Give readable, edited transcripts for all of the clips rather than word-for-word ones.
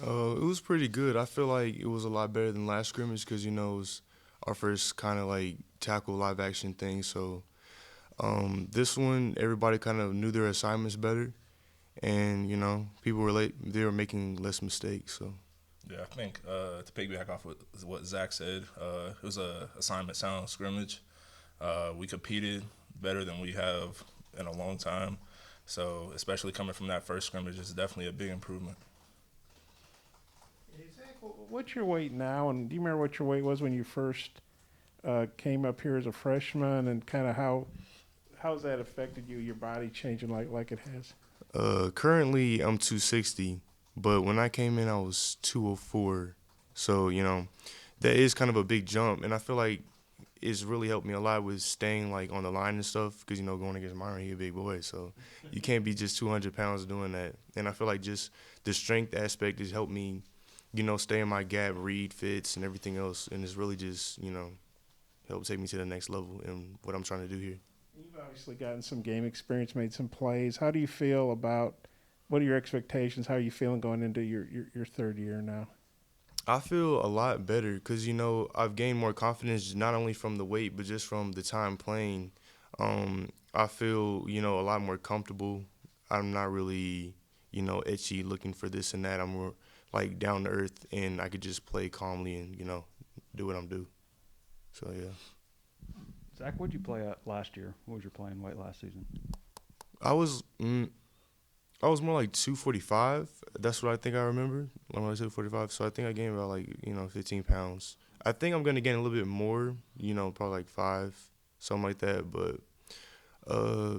It was pretty good. I feel like it was a lot better than last scrimmage because it was our first kind of like tackle live action thing. So this one, everybody kind of knew their assignments better, and people were they were making less mistakes. So Yeah, I think to piggyback off what Zach said, it was a assignment sound scrimmage. We competed better than we have in a long time. So especially coming from that first scrimmage is definitely a big improvement. Hey, Zach, what's your weight now? And do you remember what your weight was when you first came up here as a freshman? And kind of how's that affected you? Your body changing like it has? currently I'm 260, but when I came in I was 204. So that is kind of a big jump, and I feel like it's really helped me a lot with staying like on the line and stuff because going against Myron, he a big boy, so you can't be just 200 pounds doing that. And I feel like just the strength aspect has helped me, stay in my gap, read fits and everything else, and it's really just helped take me to the next level in what I'm trying to do here. You've obviously gotten some game experience, made some plays. How do you feel about what are your expectations? How are you feeling going into your third year now? I feel a lot better because I've gained more confidence not only from the weight but just from the time playing. I feel a lot more comfortable. I'm not really itchy looking for this and that. I'm more like down to earth, and I could just play calmly and do what I'm do. So yeah, Zach, what'd you play at last year? What was your playing weight last season? I was I was more like 245. That's what I think I remember. I'm like 245. So I think I gained about like 15 pounds. I think I'm gonna gain a little bit more. Probably like 5, something like that. But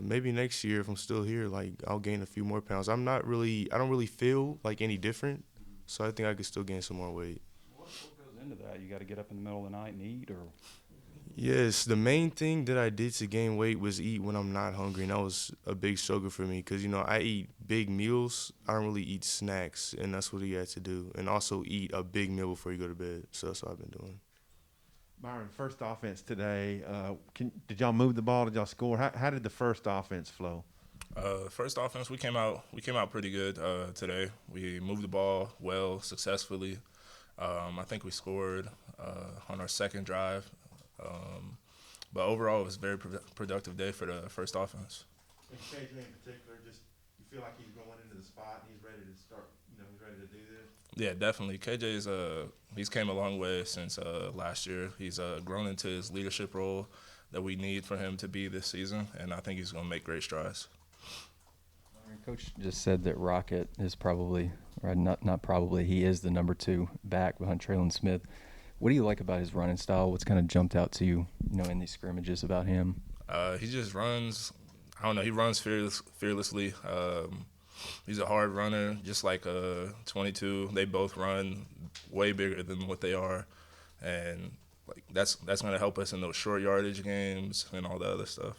maybe next year if I'm still here, like I'll gain a few more pounds. I don't really feel like any different. So I think I could still gain some more weight. What goes into that? You got to get up in the middle of the night and eat, or Yes, the main thing that I did to gain weight was eat when I'm not hungry, and that was a big struggle for me because I eat big meals. I don't really eat snacks, and that's what you had to do, and also eat a big meal before you go to bed. So that's what I've been doing. Myron, first offense today. Did y'all move the ball? Did y'all score? How did the first offense flow? First offense, we came out pretty good today. We moved the ball well, successfully. I think we scored on our second drive. But overall, it was a very productive day for the first offense. And KJ in particular, just you feel like he's going into the spot and he's ready to start. He's ready to do this. Yeah, definitely. KJ's he's came a long way since last year. He's grown into his leadership role that we need for him to be this season, and I think he's going to make great strides. Coach just said that Rocket is probably, or not probably, he is the number 2 back behind Traylon Smith. What do you like about his running style? What's kind of jumped out to you, in these scrimmages about him? He just runs. I don't know. He runs fearlessly. He's a hard runner, just like 22. They both run way bigger than what they are, and like that's going to help us in those short yardage games and all the other stuff.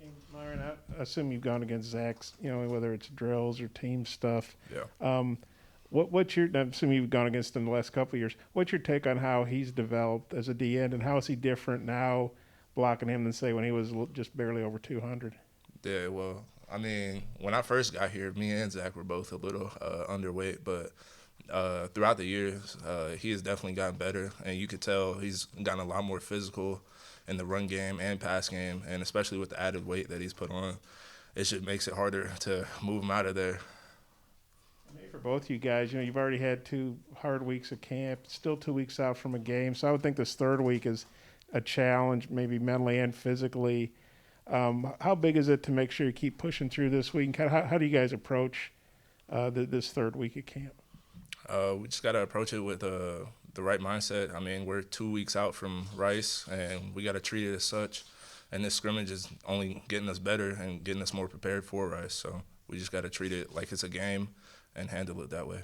And Myron, I assume you've gone against Zach's, whether it's drills or team stuff. Yeah. What's your? I'm assuming you've gone against him the last couple of years. What's your take on how he's developed as a D end, and how is he different now, blocking him than say when he was just barely over 200? Yeah. Well, I mean, when I first got here, me and Zach were both a little underweight, but throughout the years, he has definitely gotten better, and you could tell he's gotten a lot more physical in the run game and pass game, and especially with the added weight that he's put on, it just makes it harder to move him out of there. Maybe for both you guys, you've already had 2 hard weeks of camp, still 2 weeks out from a game, so I would think this third week is a challenge, maybe mentally and physically. How big is it to make sure you keep pushing through this week? And kind of how do you guys approach this third week of camp? We just got to approach it with the right mindset. I mean, we're 2 weeks out from Rice, and we got to treat it as such. And this scrimmage is only getting us better and getting us more prepared for Rice. So we just got to treat it like it's a game and handle it that way.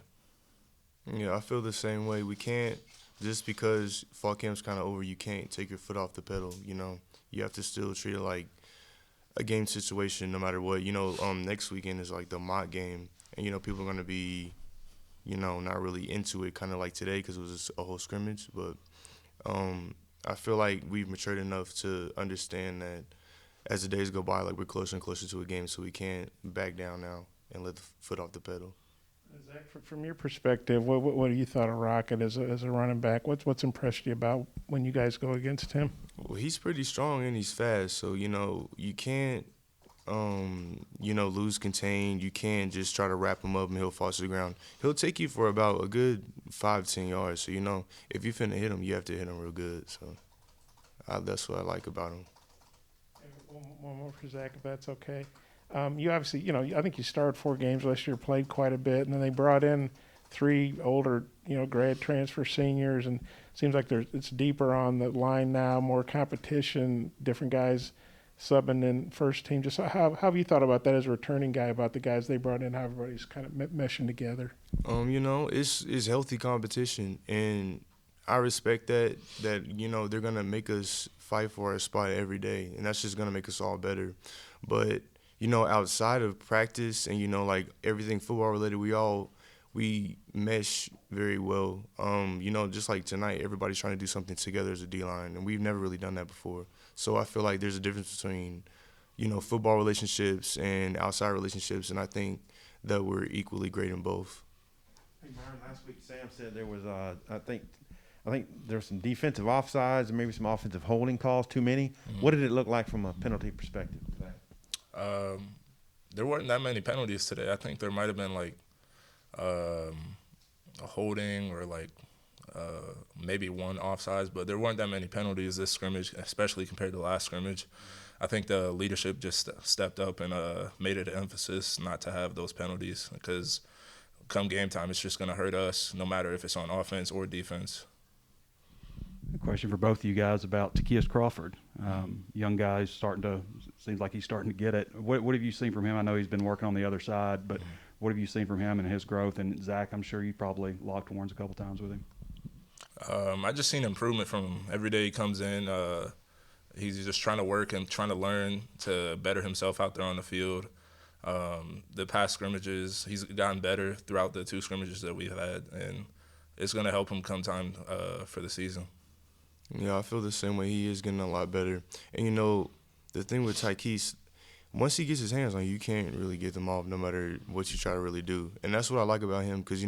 Yeah, I feel the same way. We can't, just because fall camp's kind of over, you can't take your foot off the pedal. You have to still treat it like a game situation no matter what. Next weekend is like the mock game, and people are going to be not really into it, kind of like today because it was just a whole scrimmage. But I feel like we've matured enough to understand that as the days go by, like we're closer and closer to a game, so we can't back down now and let the foot off the pedal. Zach, from your perspective, what do you thought of Rocket as a running back? What's impressed you about when you guys go against him? Well, he's pretty strong and he's fast, so you can't lose contain. You can't just try to wrap him up and he'll fall to the ground. He'll take you for about a good 5-10 yards. So if you finna hit him, you have to hit him real good. So that's what I like about him. And one more for Zach, if that's okay. You obviously, I think you started 4 games last year, played quite a bit, and then they brought in 3 older, grad transfer seniors, and it seems like it's deeper on the line now, more competition, different guys subbing in first team. Just how have you thought about that as a returning guy, about the guys they brought in, how everybody's kind of meshing together? It's healthy competition, and I respect that they're gonna make us fight for our spot every day, and that's just gonna make us all better. But outside of practice and like everything football related, we mesh very well. Just like tonight, everybody's trying to do something together as a D-line, and we've never really done that before. So I feel like there's a difference between, football relationships and outside relationships, and I think that we're equally great in both. Hey, Myron, last week Sam said there was, I think there were some defensive offsides and maybe some offensive holding calls, too many. Mm-hmm. What did it look like from a penalty perspective today? There weren't that many penalties today. I think there might have been like a holding or like maybe one offsides, but there weren't that many penalties this scrimmage, especially compared to the last scrimmage. I think the leadership just stepped up and made it an emphasis not to have those penalties, because come game time, it's just going to hurt us no matter if it's on offense or defense. A question for both of you guys about Takias Crawford. Young guy seems like he's starting to get it. What have you seen from him? I know he's been working on the other side, but what have you seen from him and his growth? And Zach, I'm sure you probably locked horns a couple times with him. I just seen improvement from him. Every day he comes in, he's just trying to work and trying to learn to better himself out there on the field. The past scrimmages, he's gotten better throughout the 2 scrimmages that we've had, and it's going to help him come time for the season. Yeah, I feel the same way. He is getting a lot better. And, the thing with Tykees, once he gets his hands on you, you can't really get them off no matter what you try to really do. And that's what I like about him, because,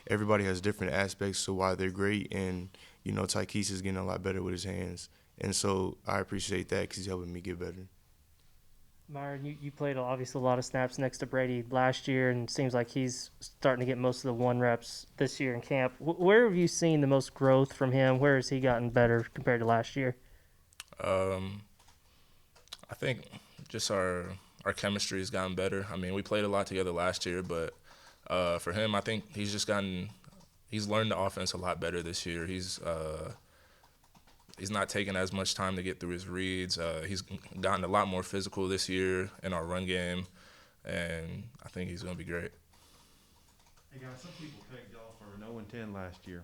everybody has different aspects to why they're great. And, Tykees is getting a lot better with his hands. And so I appreciate that because he's helping me get better. Myron, you played obviously a lot of snaps next to Brady last year, and it seems like he's starting to get most of the 1 reps this year in camp. Where have you seen the most growth from him? Where has he gotten better compared to last year? I think just our chemistry has gotten better. I mean, we played a lot together last year, but for him, I think he's learned the offense a lot better this year. He's not taking as much time to get through his reads. He's gotten a lot more physical this year in our run game, and I think he's going to be great. Hey, guys, some people pegged y'all for an 0-10 last year.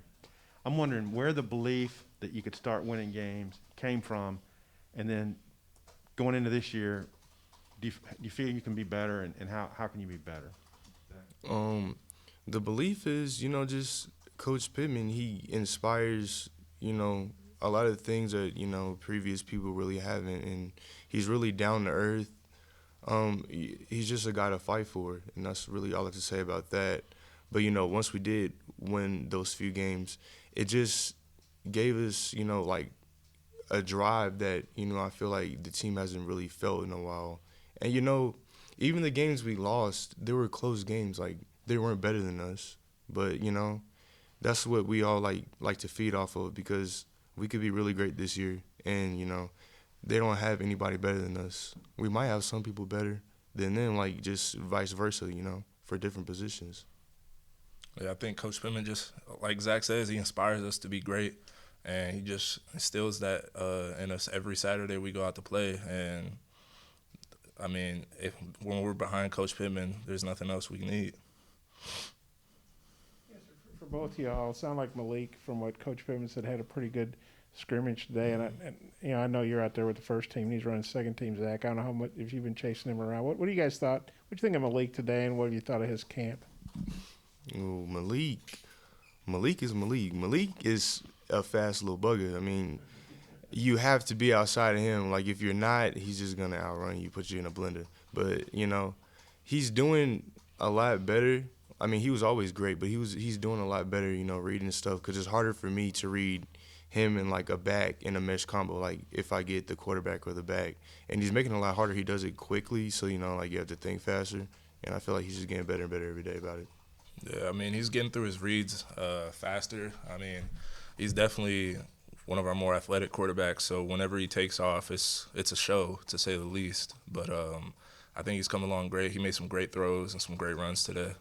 I'm wondering where the belief that you could start winning games came from, and then going into this year, do you feel you can be better, and how can you be better? The belief is, just Coach Pittman, he inspires, a lot of things that, previous people really haven't, and he's really down to earth. He's just a guy to fight for, and that's really all I have to say about that. But, once we did win those few games, it just gave us, like a drive that, I feel like the team hasn't really felt in a while. And, even the games we lost, they were close games. Like, they weren't better than us. But, that's what we all like to feed off of, because we could be really great this year, and, they don't have anybody better than us. We might have some people better than them, like just vice versa, for different positions. Yeah, I think Coach Pittman just, like Zach says, he inspires us to be great, and he just instills that in us every Saturday we go out to play. And, I mean, when we're behind Coach Pittman, there's nothing else we need. For both of y'all, it sounded like Malik, from what Coach Pittman said, had a pretty good scrimmage today. And I know you're out there with the first team, and he's running second team, Zach. I don't know how much, if you've been chasing him around. What do you guys thought? What do you think of Malik today, and what have you thought of his camp? Oh, Malik is Malik. Malik is a fast little bugger. I mean, you have to be outside of him. Like, if you're not, he's just going to outrun you, put you in a blender. But, he's doing a lot better. I mean, he was always great, but he's doing a lot better, reading stuff, because it's harder for me to read him and like a back in a mesh combo, like if I get the quarterback or the back. And he's making it a lot harder. He does it quickly, so, like you have to think faster. And I feel like he's just getting better and better every day about it. Yeah, I mean, he's getting through his reads faster. I mean, he's definitely one of our more athletic quarterbacks, so whenever he takes off, it's a show, to say the least. But I think he's come along great. He made some great throws and some great runs today.